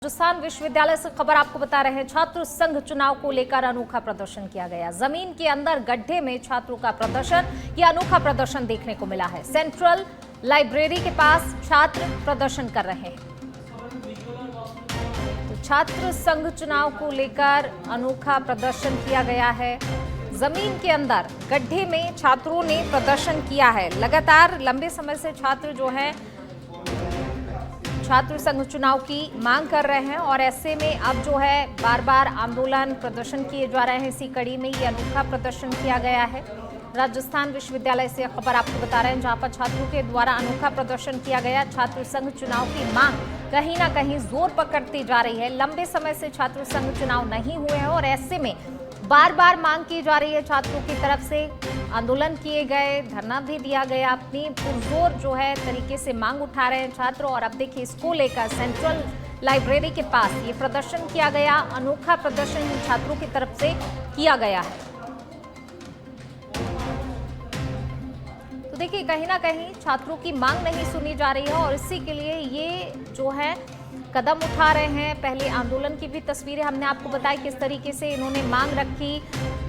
राजस्थान विश्वविद्यालय से खबर आपको बता रहे हैं। छात्र संघ चुनाव को लेकर अनोखा प्रदर्शन किया गया। जमीन के अंदर गड्ढे में छात्रों का प्रदर्शन, यह अनोखा प्रदर्शन देखने को मिला है। सेंट्रल लाइब्रेरी के पास छात्र प्रदर्शन कर रहे हैं। तो छात्र संघ चुनाव को लेकर अनोखा प्रदर्शन किया गया है। जमीन के अंदर गड्ढे में छात्रों ने प्रदर्शन किया है। लगातार लंबे समय से छात्र जो है छात्र संघ चुनाव की मांग कर रहे हैं और ऐसे में अब जो है बार बार आंदोलन प्रदर्शन किए जा रहे हैं। इसी कड़ी में ये अनोखा प्रदर्शन किया गया है। राजस्थान विश्वविद्यालय से खबर आपको बता रहे हैं, जहां पर छात्रों के द्वारा अनोखा प्रदर्शन किया गया। छात्र संघ चुनाव की मांग कहीं ना कहीं जोर पकड़ती जा रही है। लंबे समय से छात्र संघ चुनाव नहीं हुए हैं और ऐसे में बार बार मांग की जा रही है। छात्रों की तरफ से आंदोलन किए गए, धरना भी दिया गया। अपनी पुरजोर जो है तरीके से मांग उठा रहे हैं छात्र। और अब देखिए, इसको लेकर सेंट्रल लाइब्रेरी के पास ये प्रदर्शन किया गया। अनोखा प्रदर्शन छात्रों की तरफ से किया गया है। तो देखिए, कहीं ना कहीं छात्रों की मांग नहीं सुनी जा रही है और इसी के लिए ये जो है कदम उठा रहे हैं। पहले आंदोलन की भी तस्वीरें हमने आपको बताई, किस तरीके से इन्होंने मांग रखी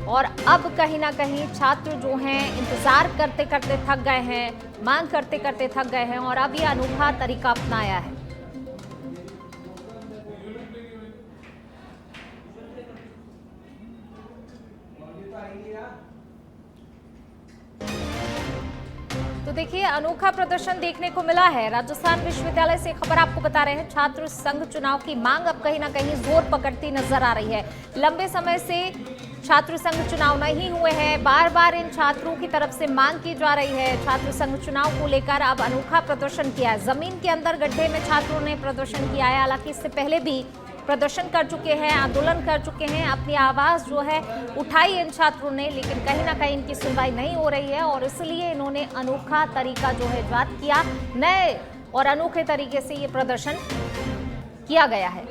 और अब कहीं ना कहीं छात्र जो हैं इंतजार करते करते थक गए हैं, मांग करते करते थक गए हैं और अब ये अनोखा तरीका अपनाया है। तो देखिए, अनोखा प्रदर्शन देखने को मिला है। राजस्थान विश्वविद्यालय से खबर आपको बता रहे हैं, छात्र संघ चुनाव की मांग अब कहीं ना कहीं जोर पकड़ती नजर आ रही है। लंबे समय से छात्र संघ चुनाव नहीं हुए हैं। बार बार इन छात्रों की तरफ से मांग की जा रही है। छात्र संघ चुनाव को लेकर अब अनोखा प्रदर्शन किया है। जमीन के अंदर गड्ढे में छात्रों ने प्रदर्शन किया है। हालांकि इससे पहले भी प्रदर्शन कर चुके हैं, आंदोलन कर चुके हैं, अपनी आवाज जो है उठाई इन छात्रों ने, लेकिन कहीं ना कहीं इनकी सुनवाई नहीं हो रही है और इसलिए इन्होंने अनोखा तरीका जो है इजाद किया। नए और अनोखे तरीके से ये प्रदर्शन किया गया है।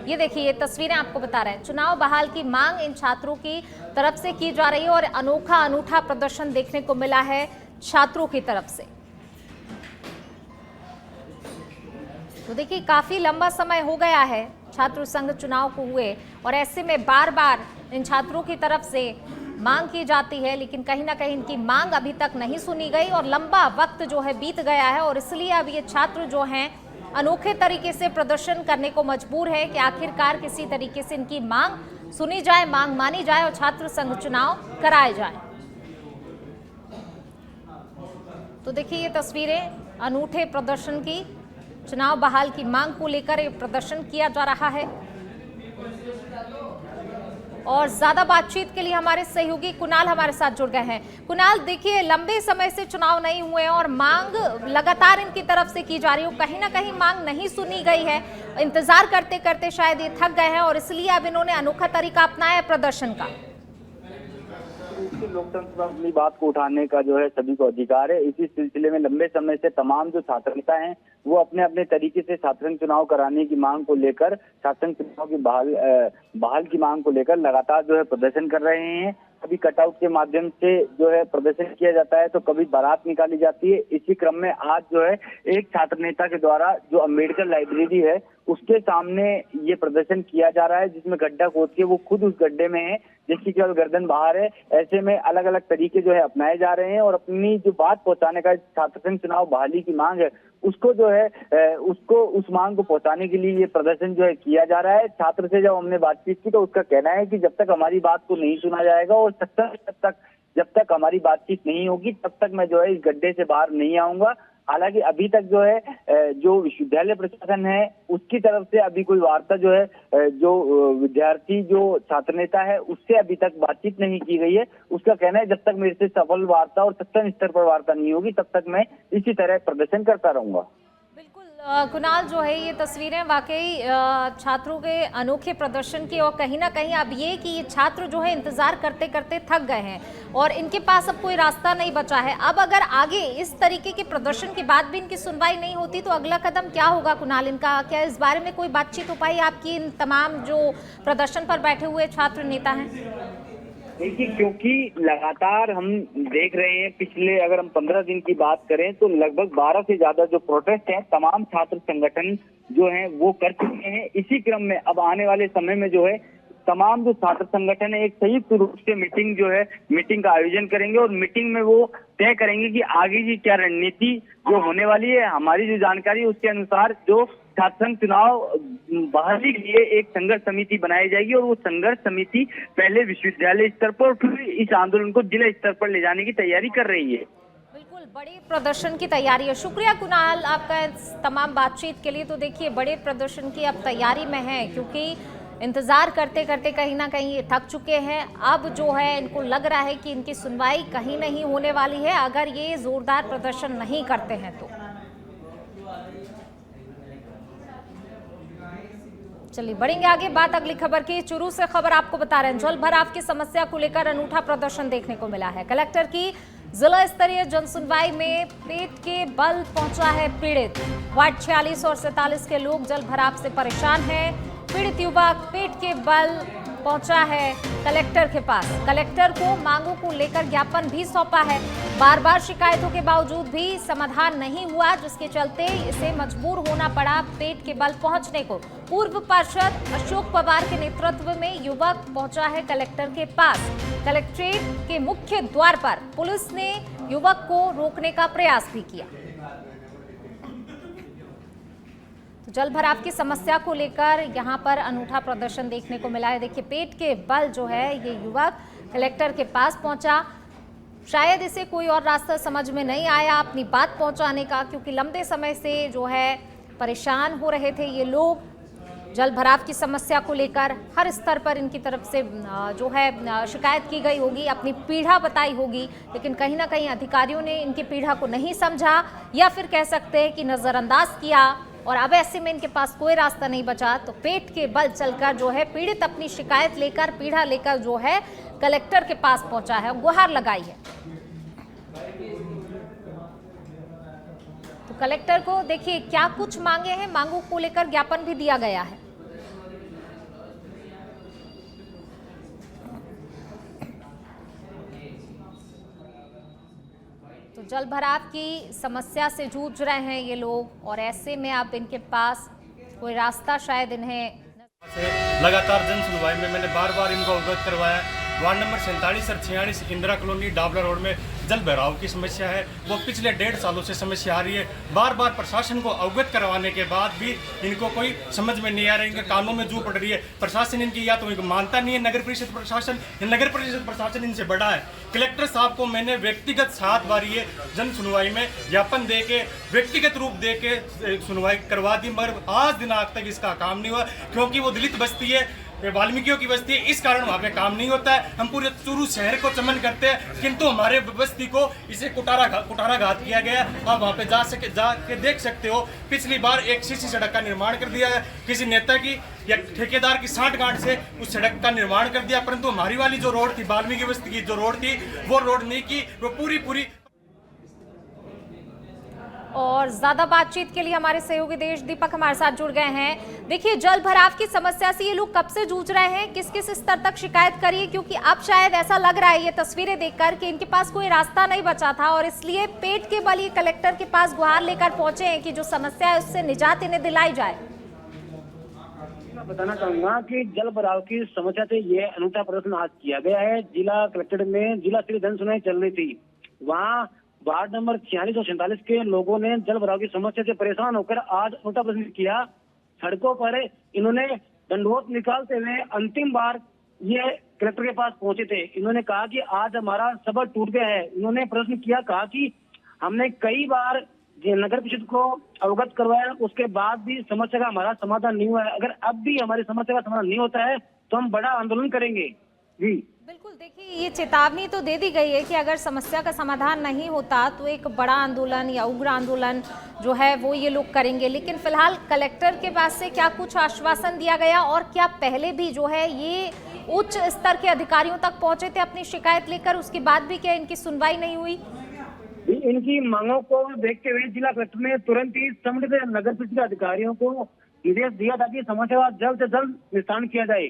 ये देखिए, ये तस्वीरें आपको बता रहे हैं। चुनाव बहाल की मांग इन छात्रों की तरफ से की जा रही है और अनूठा प्रदर्शन देखने को मिला है छात्रों की तरफ से। तो देखिए, काफी लंबा समय हो गया है छात्र संघ चुनाव को हुए और ऐसे में बार बार इन छात्रों की तरफ से मांग की जाती है, लेकिन कहीं ना कहीं इनकी मांग अभी तक नहीं सुनी गई और लंबा वक्त जो है बीत गया है और इसलिए अब ये छात्र जो हैं अनोखे तरीके से प्रदर्शन करने को मजबूर है कि आखिरकार किसी तरीके से इनकी मांग सुनी जाए, मांग मानी जाए और छात्र संघ चुनाव कराए जाए। तो देखिए, ये तस्वीरें अनूठे प्रदर्शन की, चुनाव बहाल की मांग को लेकर ये प्रदर्शन किया जा रहा है। और ज्यादा बातचीत के लिए हमारे सहयोगी कुणाल हमारे साथ जुड़ गए हैं। कुणाल, देखिए, लंबे समय से चुनाव नहीं हुए और मांग लगातार इनकी तरफ से की जा रही है। कहीं ना कहीं मांग नहीं सुनी गई है। इंतजार करते करते शायद ये थक गए हैं और इसलिए अब इन्होंने अनोखा तरीका अपनाया है प्रदर्शन का। लोकतंत्र में अपनी बात को उठाने का जो है सभी को अधिकार है। इसी सिलसिले में लंबे समय से तमाम जो छात्र नेता हैं वो अपने अपने तरीके से छात्र चुनाव कराने की मांग को लेकर, छात्र चुनाव की बहाल की मांग को लेकर लगातार जो है प्रदर्शन कर रहे हैं। कभी कटआउट के माध्यम से जो है प्रदर्शन किया जाता है तो कभी बारात निकाली जाती है। इसी क्रम में आज जो है एक छात्र नेता के द्वारा जो अम्बेडकर लाइब्रेरी है उसके सामने ये प्रदर्शन किया जा रहा है, जिसमें गड्ढा खोद के वो खुद उस गड्ढे में है, जिसकी केवल गर्दन बाहर है। ऐसे में अलग अलग तरीके जो है अपनाए जा रहे हैं और अपनी जो बात पहुंचाने का छात्र संघ चुनाव बहाली की मांग है उसको जो है उसको उस मांग को पहुंचाने के लिए ये प्रदर्शन जो है किया जा रहा है। छात्र से जब हमने बातचीत की तो उसका कहना है कि जब तक हमारी बात को नहीं सुना जाएगा और जब तक हमारी बातचीत नहीं होगी तब तक मैं जो है इस गड्ढे से बाहर नहीं आऊंगा। हालांकि अभी तक जो है जो विश्वविद्यालय प्रशासन है उसकी तरफ से अभी कोई वार्ता जो है जो विद्यार्थी जो छात्र नेता है उससे अभी तक बातचीत नहीं की गई है। उसका कहना है जब तक मेरे से सफल वार्ता और सत्ता स्तर पर वार्ता नहीं होगी तब तक मैं इसी तरह प्रदर्शन करता रहूंगा। कुणाल, जो है ये तस्वीरें वाकई छात्रों के अनोखे प्रदर्शन की और कहीं ना कहीं अब ये कि ये छात्र जो है इंतजार करते करते थक गए हैं और इनके पास अब कोई रास्ता नहीं बचा है। अब अगर आगे इस तरीके के प्रदर्शन के बाद भी इनकी सुनवाई नहीं होती तो अगला कदम क्या होगा कुणाल इनका? क्या इस बारे में कोई बातचीत हो पाई आपकी इन तमाम जो प्रदर्शन पर बैठे हुए छात्र नेता हैं? देखिए, क्योंकि लगातार हम देख रहे हैं, पिछले अगर हम 15 दिन की बात करें तो लगभग 12 से ज्यादा जो प्रोटेस्ट है तमाम छात्र संगठन जो हैं वो कर चुके हैं। इसी क्रम में अब आने वाले समय में जो है तमाम जो छात्र संगठन है एक संयुक्त रूप से मीटिंग का आयोजन करेंगे और मीटिंग में वो तय करेंगे कि आगे की क्या रणनीति जो होने वाली है। हमारी जो जानकारी है उसके अनुसार जो छात्र संघ चुनाव बहाली के लिए एक संघर्ष समिति बनाई जाएगी और वो संघर्ष समिति पहले विश्वविद्यालय स्तर पर और फिर इस आंदोलन को जिला स्तर पर ले जाने की तैयारी कर रही है। बिल्कुल, बड़े प्रदर्शन की तैयारी है। शुक्रिया कुणाल आपका इस तमाम बातचीत के लिए। तो देखिए, बड़े प्रदर्शन की अब तैयारी में है, क्योंकि इंतजार करते करते कहीं ना कहीं ये थक चुके हैं। अब जो है इनको लग रहा है कि इनकी सुनवाई कहीं नहीं होने वाली है अगर ये जोरदार प्रदर्शन नहीं करते हैं तो। चलिए बढ़ेंगे आगे, बात अगली खबर की। चुरू से खबर आपको बता रहे हैं, जल भराव की समस्या को लेकर अनूठा प्रदर्शन देखने को मिला है। कलेक्टर की जिला स्तरीय जन सुनवाई में पेट के बल पहुंचा है पीड़ित। वार्ड 46 और 47 के लोग जल भराव से परेशान हैं। पीड़ित युवक पेट के बल पहुंचा है कलेक्टर के पास। कलेक्टर को मांगों को लेकर ज्ञापन भी सौंपा है। बार बार शिकायतों के बावजूद भी समाधान नहीं हुआ, जिसके चलते इसे मजबूर होना पड़ा पेट के बल पहुंचने को। पूर्व पार्षद अशोक पवार के नेतृत्व में युवक पहुंचा है कलेक्टर के पास। कलेक्ट्रेट के मुख्य द्वार पर पुलिस ने युवक को रोकने का प्रयास भी किया। तो जल भराव की समस्या को लेकर यहां पर अनूठा प्रदर्शन देखने को मिला है। देखिए, पेट के बल जो है ये युवक कलेक्टर के पास पहुंचा। शायद इसे कोई और रास्ता समझ में नहीं आया अपनी बात पहुंचाने का, क्योंकि लंबे समय से जो है परेशान हो रहे थे ये लोग। जल भराव की समस्या को लेकर हर स्तर पर इनकी तरफ से जो है शिकायत की गई होगी, अपनी पीड़ा बताई होगी, लेकिन कहीं ना कहीं अधिकारियों ने इनकी पीड़ा को नहीं समझा या फिर कह सकते हैं कि नज़रअंदाज किया। और अब ऐसे में इनके पास कोई रास्ता नहीं बचा तो पेट के बल चलकर जो है पीड़ित अपनी शिकायत लेकर, पीड़ा लेकर जो है कलेक्टर के पास पहुंचा है, गुहार लगाई है। तो कलेक्टर को देखिए क्या कुछ मांगे हैं, मांगों को लेकर ज्ञापन भी दिया गया है। तो जल भराव की समस्या से जूझ रहे हैं ये लोग और ऐसे में अब इनके पास कोई रास्ता शायद इन्हें लगातार जन सुनवाई में मैंने बार बार इनको अवगत करवाया। वार्ड नंबर 47 और 46 इंदिरा कॉलोनी डाबला रोड में जल भराव की समस्या है, वो पिछले 1.5 सालों से समस्या आ रही है। बार बार प्रशासन को अवगत करवाने के बाद भी इनको कोई समझ में नहीं आ रहा है, इनके कानों में जू पड़ रही है। प्रशासन इनकी या तो इनको मानता नहीं है, नगर परिषद प्रशासन, या नगर परिषद प्रशासन इनसे बड़ा है। कलेक्टर साहब को मैंने व्यक्तिगत 7 बार ये जन सुनवाई में ज्ञापन दे के व्यक्तिगत रूप दे के सुनवाई करवा दी, मगर आज दिनांक तक इसका काम नहीं हुआ, क्योंकि वो दलित बस्ती है, वाल्मीकियों की बस्ती है, इस कारण वहाँ पे काम नहीं होता है। हम पूरे चूरू शहर को चमन करते हैं, किंतु हमारे बस्ती को इसे कुटाराघात किया गया। आप वहाँ पे जाके देख सकते हो। पिछली बार एक सीसी सड़क का निर्माण कर दिया है किसी नेता की या ठेकेदार की सांठगांठ से, उस सड़क का निर्माण कर दिया, परंतु हमारी वाली जो रोड थी, वाल्मीकि बस्ती की जो रोड थी, वो रोड नहीं की, वो पूरी। और ज्यादा बातचीत के लिए हमारे सहयोगी देश दीपक हमारे साथ जुड़ गए हैं। देखिए, जल भराव की समस्या से ये लोग कब से जूझ रहे हैं, किस किस स्तर तक शिकायत करिए, क्योंकि अब शायद ऐसा लग रहा है ये तस्वीरें देखकर कि इनके पास कोई रास्ता नहीं बचा था और इसलिए पेट के बल ये कलेक्टर के पास गुहार लेकर पहुंचे हैं कि जो समस्या है उससे निजात इन्हें दिलाई जाए। मैं बताना चाहूंगा कि जल भराव की समस्या से ये अनूठा प्रदर्शन आज किया गया है। जिला कलेक्ट्रेट में जिला स्तरीय जन सुनवाई चल रही थी, वहाँ वार्ड नंबर 46 और 47 के लोगों ने जल भराव की समस्या से परेशान होकर आज अनूठा प्रदर्शन किया। सड़कों पर इन्होंने दंडवत निकालते हुए अंतिम बार ये कलेक्टर के पास पहुंचे थे। इन्होंने कहा कि आज हमारा सबर टूट गया है। इन्होंने प्रश्न किया, कहा कि हमने कई बार नगर परिषद को अवगत करवाया, उसके बाद भी समस्या का हमारा समाधान नहीं हुआ है। अगर अब भी हमारी समस्या का समाधान नहीं होता है तो हम बड़ा आंदोलन करेंगे। जी बिल्कुल, देखिए ये चेतावनी तो दे दी गई है कि अगर समस्या का समाधान नहीं होता तो एक बड़ा आंदोलन या उग्र आंदोलन जो है वो ये लोग करेंगे। लेकिन फिलहाल कलेक्टर के पास से क्या कुछ आश्वासन दिया गया और क्या पहले भी जो है ये उच्च स्तर के अधिकारियों तक पहुंचे थे अपनी शिकायत लेकर, उसके बाद भी क्या इनकी सुनवाई नहीं हुई? इनकी मांगों को देखते हुए जिला कलेक्टर ने तुरंत ही संबंधित नगर परिषद अधिकारियों को निर्देश दिया ताकि समस्या का जल्द से जल्द निस्तारण किया जाए।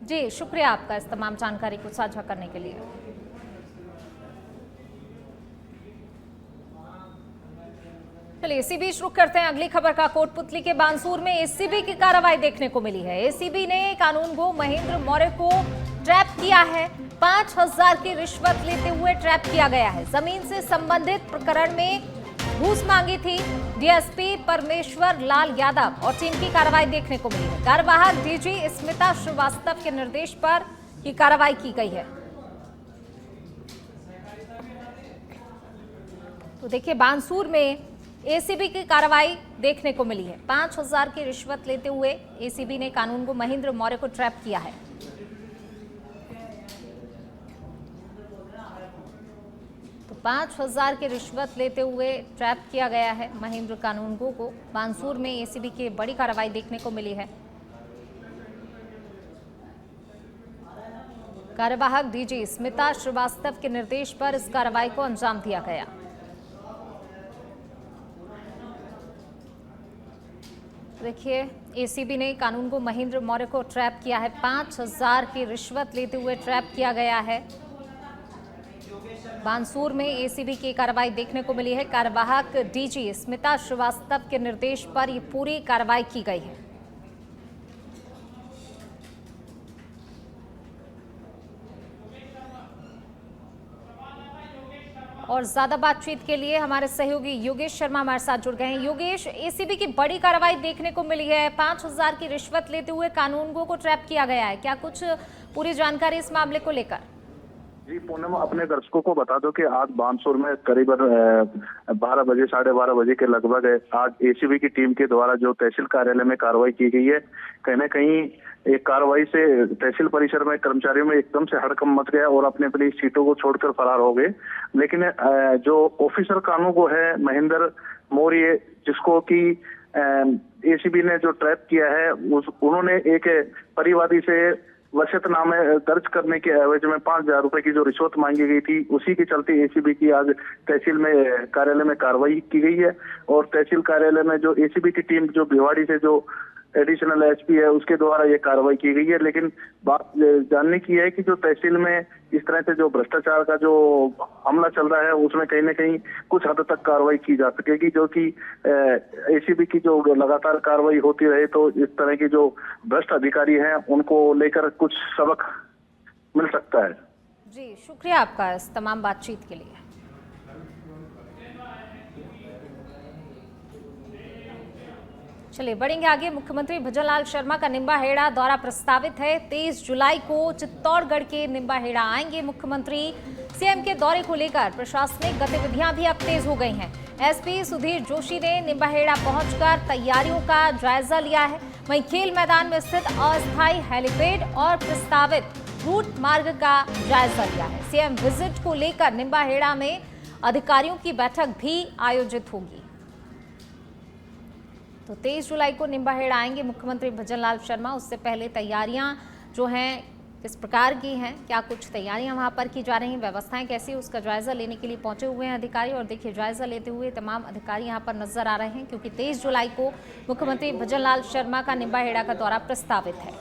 जी, शुक्रिया आपका इस तमाम जानकारी को साझा करने के लिए। चलिए इसी बीच रुक करते हैं अगली खबर का। कोटपुतली के बानसूर में एसीबी की कार्रवाई देखने को मिली है। एसीबी ने कानूनगो महेंद्र मौर्य को ट्रैप किया है। 5,000 की रिश्वत लेते हुए ट्रैप किया गया है। जमीन से संबंधित प्रकरण में घूस मांगी थी। डीएसपी परमेश्वर लाल यादव और टीम की कार्रवाई देखने को मिली है। कार्यवाहक डीजी स्मिता श्रीवास्तव के निर्देश पर की कार्रवाई की गई है। तो देखिए बानसूर में एसीबी की कार्रवाई देखने को मिली है। 5,000 की रिश्वत लेते हुए एसीबी ने कानूनगो महेंद्र मौर्य को ट्रैप किया है। तो 5,000 की रिश्वत लेते हुए ट्रैप किया गया है महेंद्र कानूनगो को। बानसूर में एसीबी की बड़ी कार्रवाई देखने को मिली है। कार्यवाहक डीजी स्मिता श्रीवास्तव के निर्देश पर इस कार्रवाई को अंजाम दिया गया। देखिए एसीबी ने कानूनगो महेंद्र मौर्य को ट्रैप किया है। 5,000 की रिश्वत लेते हुए ट्रैप किया गया है। बानसूर में एसीबी की कार्रवाई देखने को मिली है। कार्यवाहक डीजी स्मिता श्रीवास्तव के निर्देश पर यह पूरी कार्रवाई की गई है। और ज्यादा बातचीत के लिए हमारे सहयोगी योगेश शर्मा हमारे साथ जुड़ गए हैं। योगेश, एसीबी की बड़ी कार्रवाई देखने को मिली है। 5,000 की रिश्वत लेते हुए कानूनगो को ट्रैप किया गया है। क्या कुछ पूरी जानकारी इस मामले को लेकर? जी पूनम, अपने दर्शकों को बता दो कि आज बानसूर में करीबन 12 बजे 12:30 बजे के लगभग आज एसीबी की टीम के द्वारा जो तहसील कार्यालय में कार्रवाई की गई है। कहीं न कहीं एक कार्रवाई से तहसील परिसर में कर्मचारियों में एकदम से हड़कंप मच गया और अपने अपनी सीटों को छोड़कर फरार हो गए। लेकिन जो ऑफिसर कानूनगो है महेंद्र मौर्य, जिसको कि एसीबी ने जो ट्रैप किया है, उन्होंने एक परिवादी से वसीयतनामे दर्ज करने के एवज में 5,000 रुपए की जो रिश्वत मांगी गई थी, उसी के चलते एसीबी की आज तहसील में कार्यालय में कार्रवाई की गई है। और तहसील कार्यालय में जो एसीबी की टीम जो भिवाड़ी से जो एडिशनल एसपी है उसके द्वारा ये कार्रवाई की गई है। लेकिन बात जानने की है कि जो तहसील में इस तरह से जो भ्रष्टाचार का जो हमला चल रहा है उसमें कहीं न कहीं कुछ हद तक कार्रवाई की जा सकेगी, जो कि एसीबी की जो लगातार कार्रवाई होती रहे तो इस तरह की जो भ्रष्ट अधिकारी हैं उनको लेकर कुछ सबक मिल सकता है। जी शुक्रिया आपका इस तमाम बातचीत के लिए। चलिए बढ़ेंगे आगे। मुख्यमंत्री भजनलाल शर्मा का निम्बाहेड़ा दौरा प्रस्तावित है। 23 जुलाई को चित्तौड़गढ़ के निम्बाहेड़ा आएंगे मुख्यमंत्री। सीएम के दौरे को लेकर प्रशासनिक गतिविधियां भी अब तेज हो गई हैं। एसपी सुधीर जोशी ने निम्बाहेड़ा पहुंचकर तैयारियों का जायजा लिया है। वहीं खेल मैदान में स्थित अस्थायी हेलीपैड और प्रस्तावित रूट मार्ग का जायजा लिया है। सीएम विजिट को लेकर निम्बाहेड़ा में अधिकारियों की बैठक भी आयोजित होगी। तो 23 जुलाई को निम्बाहेड़ा आएंगे मुख्यमंत्री भजनलाल शर्मा। उससे पहले तैयारियां जो हैं किस प्रकार की हैं, क्या कुछ तैयारियां वहां पर की जा रही हैं, व्यवस्थाएं कैसी, उसका जायजा लेने के लिए पहुंचे हुए हैं अधिकारी। और देखिए जायजा लेते हुए तमाम अधिकारी यहां पर नजर आ रहे हैं, क्योंकि 23 जुलाई को मुख्यमंत्री भजनलाल शर्मा का निम्बाहेड़ा का दौरा प्रस्तावित है।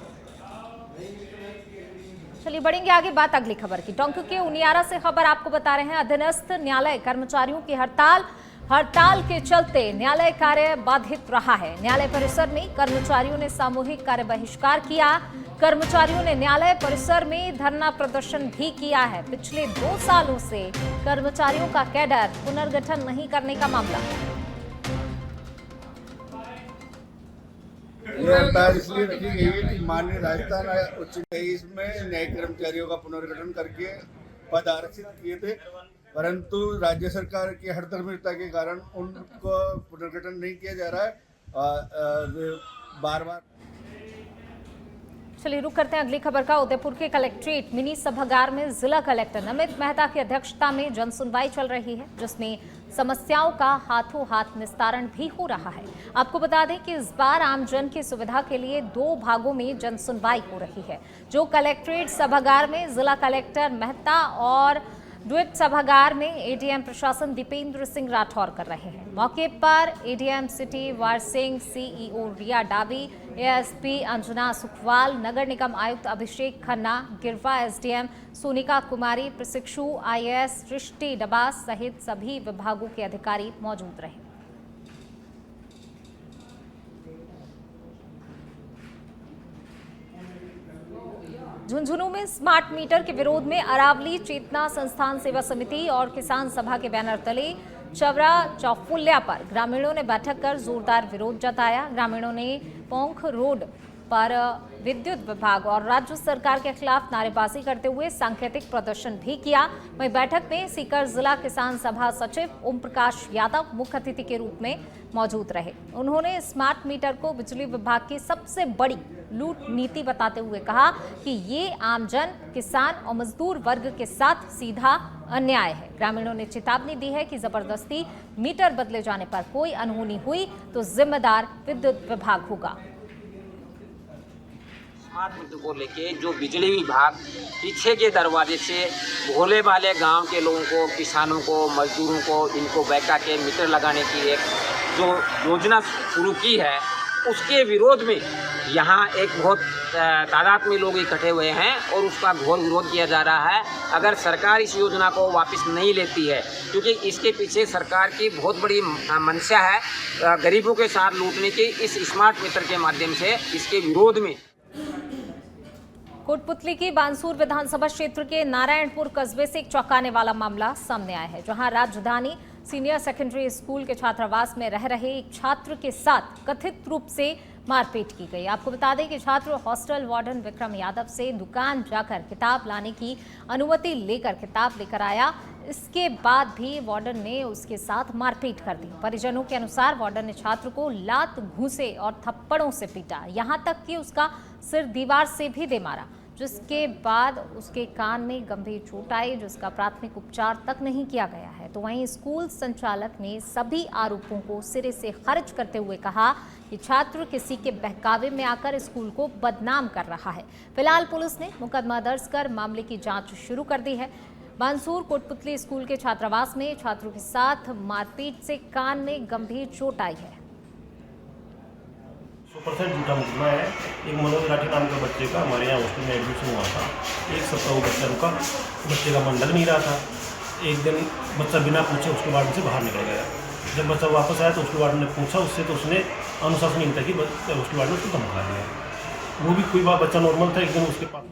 चलिए बढ़ेंगे आगे। बात अगली खबर की। टोंक के उनियारा से खबर आपको बता रहे हैं। अधीनस्थ न्यायालय कर्मचारियों की हड़ताल के चलते न्यायालय कार्य बाधित रहा है। न्यायालय परिसर में कर्मचारियों ने सामूहिक कार्य बहिष्कार किया। कर्मचारियों ने न्यायालय परिसर में धरना प्रदर्शन भी किया है। पिछले 2 सालों से कर्मचारियों का कैडर पुनर्गठन नहीं करने का मामला। ये हड़ताल इसलिए रखी गई है कि माननीय राजस्थान उच्च न्यायालय में न्यायिक कर्मचारियों का पुनर्गठन करके पद आरक्षित किए थे, परंतु राज्य सरकार की हड़तलमर्ता के कारण उनको पुनर्गठन नहीं किया जा रहा है बार-बार। चलिए रुक करते हैं अगली खबर का। उदयपुर के कलेक्ट्रेट मिनी सभागार में जिला कलेक्टर नमित मेहता की अध्यक्षता में जनसुनवाई चल रही है, जिसमें समस्याओं का हाथों हाथ निस्तारण भी हो रहा है। आपको बता दें कि इस बार आमजन की सुविधा के लिए 2 भागों में जनसुनवाई हो रही है। जो कलेक्ट्रेट सभागार में जिला कलेक्टर मेहता और द्वीप सभागार में एडीएम प्रशासन दीपेंद्र सिंह राठौर कर रहे हैं। मौके पर एडीएम सिटी वार सिंह, सीईओ रिया डाबी, एएसपी अंजना सुखवाल, नगर निगम आयुक्त अभिषेक खन्ना, गिरवा एसडीएम सोनिका कुमारी, प्रशिक्षु आईएएस सृष्टि डबास सहित सभी विभागों के अधिकारी मौजूद रहे। झुंझुनू में स्मार्ट मीटर के विरोध में अरावली चेतना संस्थान सेवा समिति और किसान सभा के बैनर तले चवरा चौफुल्या पर ग्रामीणों ने बैठक कर जोरदार विरोध जताया। ग्रामीणों ने पोंख रोड पर विद्युत विभाग और राज्य सरकार के खिलाफ नारेबाजी करते हुए सांकेतिक प्रदर्शन भी किया। वहीं बैठक में सीकर जिला किसान सभा सचिव ओम प्रकाश यादव मुख्य अतिथि के रूप में मौजूद रहे। उन्होंने स्मार्ट मीटर को बिजली विभाग की सबसे बड़ी लूट नीति बताते हुए कहा कि ये आमजन, किसान और मजदूर वर्ग के साथ सीधा अन्याय है। ग्रामीणों ने चेतावनी दी है कि जबरदस्ती मीटर बदले जाने पर कोई अनहोनी हुई तो जिम्मेदार विद्युत विभाग होगा। स्मार्ट मीटर को लेके जो बिजली विभाग पीछे के दरवाजे से भोले भाले गांव के लोगों को, किसानों को, मजदूरों को, इनको बहका के मीटर लगाने की एक जो योजना शुरू की है, उसके विरोध में यहाँ एक बहुत तादाद में लोग इकट्ठे हुए हैं और उसका घोर विरोध किया जा रहा है। अगर सरकार इस योजना को वापस नहीं लेती है, क्योंकि इसके पीछे सरकार की बहुत बड़ी मंशा है गरीबों के साथ लूटने की, इस स्मार्ट मीटर के माध्यम से इसके विरोध में। कोटपुतली की बानसूर विधानसभा क्षेत्र के नारायणपुर कस्बे से एक चौंकाने वाला मामला सामने आया है, जहां राजधानी सीनियर सेकेंडरी स्कूल के छात्रावास में रह रहे एक छात्र के साथ कथित रूप से मारपीट की गई। आपको बता दें कि छात्र हॉस्टल वार्डन विक्रम यादव से दुकान जाकर किताब लाने की अनुमति लेकर किताब लेकर आया। इसके बाद भी वार्डन ने उसके साथ मारपीट कर दी। परिजनों के अनुसार वार्डन ने छात्र को लात, घूंसे और थप्पड़ों से पीटा, यहां तक कि उसका सिर दीवार से भी दे मारा, जिसके बाद उसके कान में गंभीर चोट आई, जिसका प्राथमिक उपचार तक नहीं किया गया है। तो वहीं स्कूल संचालक ने सभी आरोपों को सिरे से खारिज करते हुए कहा कि छात्र किसी के बहकावे में आकर स्कूल को बदनाम कर रहा है। फिलहाल पुलिस ने मुकदमा दर्ज कर मामले की जांच शुरू कर दी है। बानसूर कोटपुतली स्कूल के छात्रावास में छात्रों के साथ मारपीट से कान में गंभीर चोट आई है। 100% झूठा मुकदमा है। एक मनोज राठी नाम के बच्चे का हमारे यहाँ हॉस्टल में एडमिशन हुआ था। एक सप्ताह वो बच्चा रुका, बच्चे का मन लग नहीं रहा था। एक दिन बच्चा बिना पूछे उसके वार्ड से बाहर निकल गया। जब बच्चा वापस आया तो उसके वार्ड ने पूछा उससे, तो उसने अनुशासनहीनता की उसके वार्ड ने उसको धमका दिया। वो भी कोई बात, बच्चा नॉर्मल था। एक दिन उसके पास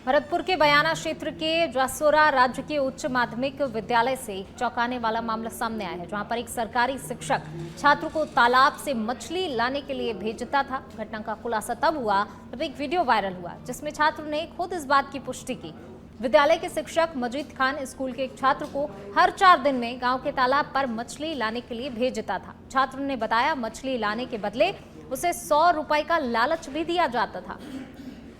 भरतपुर के बयाना क्षेत्र के जसोरा राजकीय उच्च माध्यमिक विद्यालय से एक चौंकाने वाला मामला सामने आया है, जहां पर एक सरकारी शिक्षक छात्र को तालाब से मछली लाने के लिए भेजता था। घटना का खुलासा तब हुआ जब एक वीडियो वायरल हुआ, जिसमें छात्र ने खुद इस बात की पुष्टि की। विद्यालय के शिक्षक मजीद खान स्कूल के एक छात्र को हर 4 दिन में गाँव के तालाब पर मछली लाने के लिए भेजता था। छात्र ने बताया मछली लाने के बदले उसे 100 रुपए का लालच भी दिया जाता था।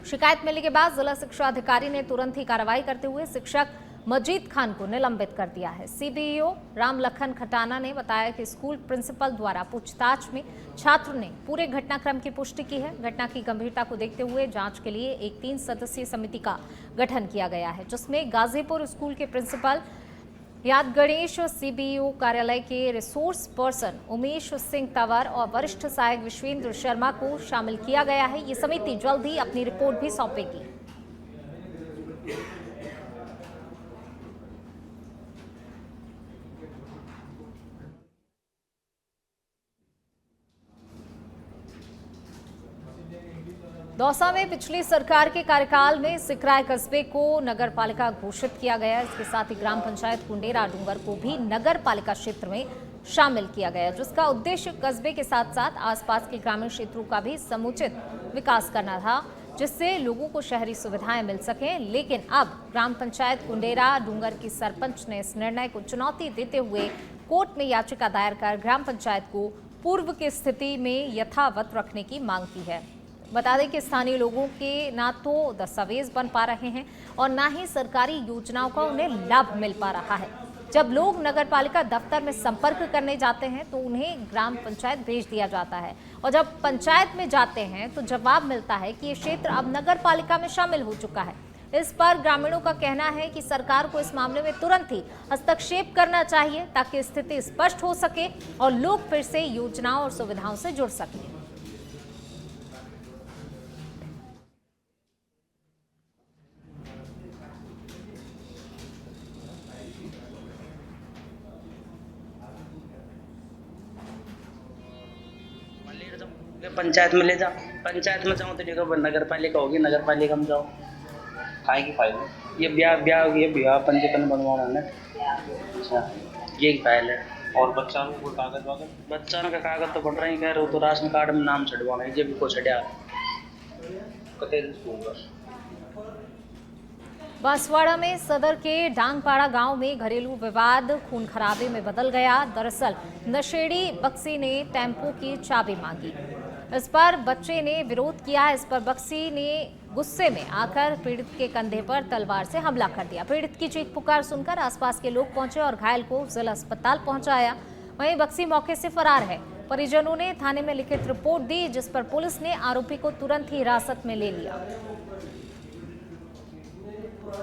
शिकायत मिलने के बाद जिला शिक्षा अधिकारी ने तुरंत ही कार्रवाई करते हुए शिक्षक मजीद खान को निलंबित कर दिया है। सीबीओ राम लखन खटाना ने बताया कि स्कूल प्रिंसिपल द्वारा पूछताछ में छात्र ने पूरे घटनाक्रम की पुष्टि की है। घटना की गंभीरता को देखते हुए जांच के लिए एक 3 सदस्यीय समिति का गठन किया गया है, जिसमें गाजीपुर स्कूल के प्रिंसिपल याद गणेश, सीबीओ कार्यालय के रिसोर्स पर्सन उमेश सिंह तंवर और वरिष्ठ सहायक विश्वेंद्र शर्मा को शामिल किया गया है। ये समिति जल्द ही अपनी रिपोर्ट भी सौंपेगी। दौसा में पिछली सरकार के कार्यकाल में सिकराय कस्बे को नगर पालिका घोषित किया गया। इसके साथ ही ग्राम पंचायत कुंडेरा डूंगर को भी नगर पालिका क्षेत्र में शामिल किया गया, जिसका उद्देश्य कस्बे के साथ साथ आसपास के ग्रामीण क्षेत्रों का भी समुचित विकास करना था, जिससे लोगों को शहरी सुविधाएं मिल सकें। लेकिन अब ग्राम पंचायत कुंडेरा डूंगर की सरपंच ने इस निर्णय को चुनौती देते हुए कोर्ट में याचिका दायर कर ग्राम पंचायत को पूर्व की स्थिति में यथावत रखने की मांग की है। बता दें कि स्थानीय लोगों के ना तो दस्तावेज बन पा रहे हैं और ना ही सरकारी योजनाओं का उन्हें लाभ मिल पा रहा है। जब लोग नगर पालिका दफ्तर में संपर्क करने जाते हैं तो उन्हें ग्राम पंचायत भेज दिया जाता है, और जब पंचायत में जाते हैं तो जवाब मिलता है कि ये क्षेत्र अब नगर पालिका में शामिल हो चुका है। इस पर ग्रामीणों का कहना है कि सरकार को इस मामले में तुरंत ही हस्तक्षेप करना चाहिए ताकि स्थिति स्पष्ट हो सके और लोग फिर से योजनाओं और सुविधाओं से जुड़ सकें। पंचायत में ले जाओ, पंचायत में जाओ तो देखो नगर पालिका होगी, नगर पालिका में जाओ खाएगी फाइल ये ब्याह पंजीकरण बनवाना है। अच्छा ये फाइल है। और बच्चों को कागज वागज बच्चों का कागज तो बढ़ रहे हैं, कह रहे हो तो राशन कार्ड में नाम छड़वाना है, ये भी को छड़िया कते स्कूल का बांसवाड़ा में सदर के डांगपाड़ा गांव में घरेलू विवाद खून खराबे में बदल गया। दरअसल नशेड़ी बक्सी ने टेम्पो की चाबी मांगी, इस पर बच्चे ने विरोध किया। इस पर बक्सी ने गुस्से में आकर पीड़ित के कंधे पर तलवार से हमला कर दिया। पीड़ित की चीख पुकार सुनकर आसपास के लोग पहुंचे और घायल को जिला अस्पताल पहुंचाया। वहीं बक्सी मौके से फरार है। परिजनों ने थाने में लिखित रिपोर्ट दी, जिस पर पुलिस ने आरोपी को तुरंत ही हिरासत में ले लिया।